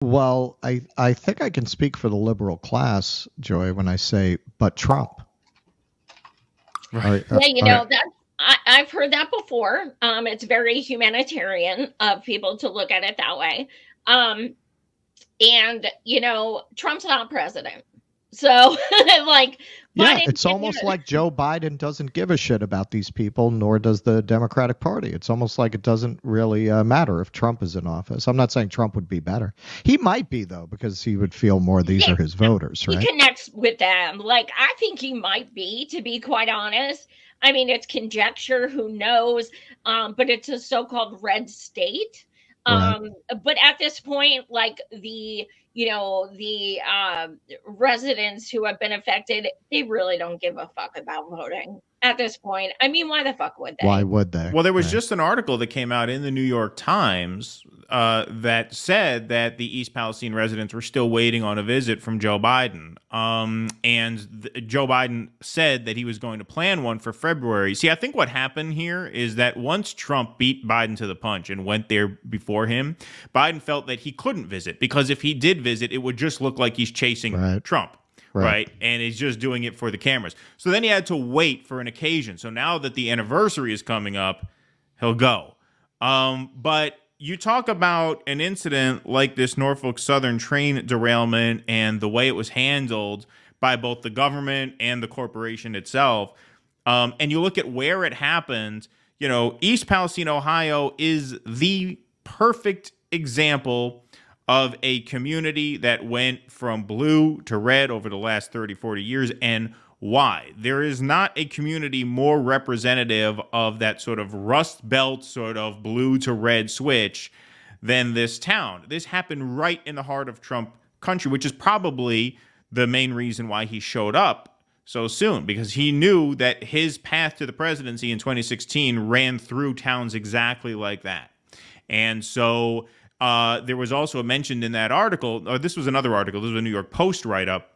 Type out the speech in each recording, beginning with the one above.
Well, I think I can speak for the liberal class, Joy, when I say, but Trump. Right. Yeah, I've heard that before. It's very humanitarian of people to look at it that way. Um, and Trump's not president, so like Yeah, Biden it's almost like Joe Biden doesn't give a shit about these people, nor does the Democratic Party. It's almost like it doesn't really matter if Trump is in office. I'm not saying Trump would be better. He might be, though, because he would feel more these yeah, are his voters, he right? connects with them. Like, I think he might be, to be quite honest. I mean, it's conjecture, who knows? But it's a so-called red state. Right. But at this point, like the residents who have been affected, they really don't give a fuck about voting at this point. I mean, why the fuck would they? Why would they? Well, there was Right. just an article that came out in the New York Times that said that the East Palestine residents were still waiting on a visit from Joe Biden. Joe Biden said that he was going to plan one for February. See, I think what happened here is that once Trump beat Biden to the punch and went there before him, Biden felt that he couldn't visit, because if he did visit, it would just look like he's chasing Trump. Right. And he's just doing it for the cameras. So then he had to wait for an occasion. So now that the anniversary is coming up, he'll go. But you talk about an incident like this Norfolk Southern train derailment and the way it was handled by both the government and the corporation itself. And you look at where it happened, East Palestine, Ohio is the perfect example of a community that went from blue to red over the last 30, 40 years. And why? There is not a community more representative of that sort of Rust Belt sort of blue to red switch than this town. This happened right in the heart of Trump country, which is probably the main reason why he showed up so soon, because he knew that his path to the presidency in 2016 ran through towns exactly like that. And so there was also mentioned in that article, or this was another article, this was a New York Post write-up,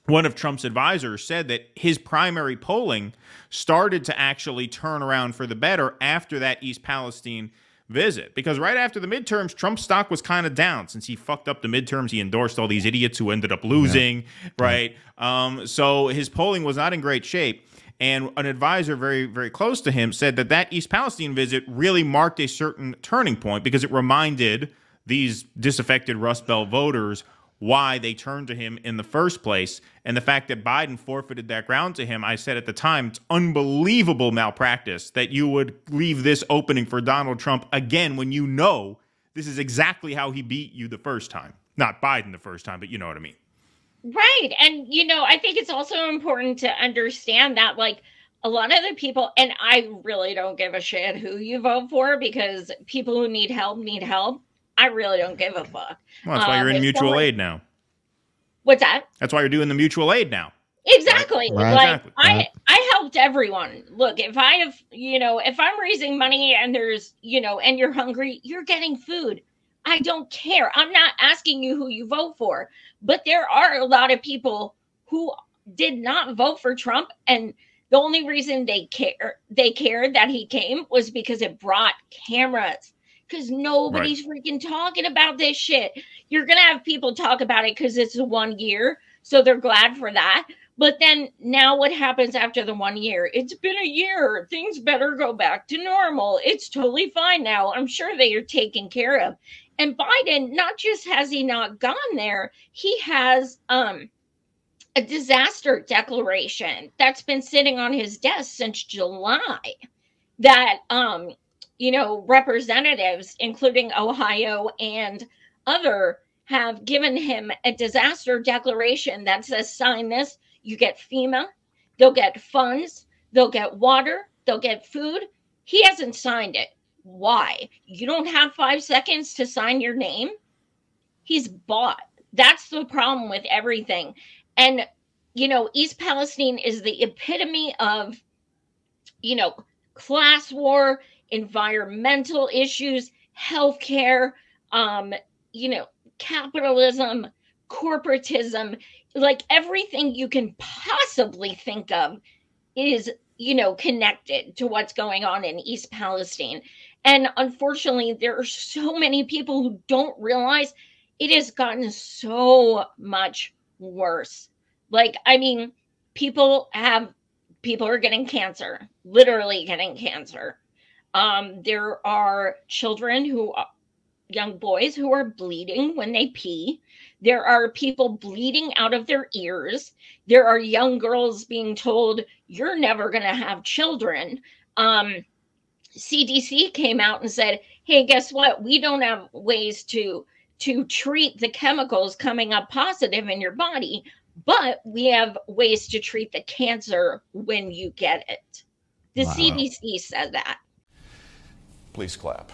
one of Trump's advisors said that his primary polling started to actually turn around for the better after that East Palestine visit. Because right after the midterms, Trump's stock was kind of down. Since he fucked up the midterms, he endorsed all these idiots who ended up losing, right? So his polling was not in great shape. And an advisor very, very close to him said that East Palestine visit really marked a certain turning point, because it reminded these disaffected Rust Belt voters why they turned to him in the first place. And the fact that Biden forfeited that ground to him, I said at the time, it's unbelievable malpractice that you would leave this opening for Donald Trump again when you know this is exactly how he beat you the first time. Not Biden the first time, but you know what I mean. Right. And, I think it's also important to understand that, like, a lot of the people, and I really don't give a shit who you vote for, because people who need help need help. I really don't give a fuck. Well, that's why you're in mutual aid now. What's that? That's why you're doing the mutual aid now. Exactly. Right. Like, Exactly. I helped everyone. Look, if I have, if I'm raising money and there's, and you're hungry, you're getting food. I don't care. I'm not asking you who you vote for, but there are a lot of people who did not vote for Trump, and the only reason they cared that he came was because it brought cameras. Because nobody's freaking talking about this shit. You're gonna have people talk about it because it's 1 year, so they're glad for that. But then now what happens after the 1 year? It's been a year. Things better go back to normal. It's totally fine now. I'm sure they are taken care of. And Biden, not just has he not gone there, he has a disaster declaration that's been sitting on his desk since July that representatives, including Ohio and other, have given him a disaster declaration that says, sign this, you get FEMA, they'll get funds, they'll get water, they'll get food. He hasn't signed it. Why? You don't have 5 seconds to sign your name? He's bought. That's the problem with everything. And, East Palestine is the epitome of, class war, environmental issues, healthcare, capitalism, corporatism, like everything you can possibly think of is, connected to what's going on in East Palestine. And unfortunately, there are so many people who don't realize it has gotten so much worse. Like, I mean, people are getting cancer, literally getting cancer. There are children young boys who are bleeding when they pee. There are people bleeding out of their ears. There are young girls being told, you're never going to have children. CDC came out and said, hey, guess what? We don't have ways to treat the chemicals coming up positive in your body, but we have ways to treat the cancer when you get it. The CDC said that. Please clap.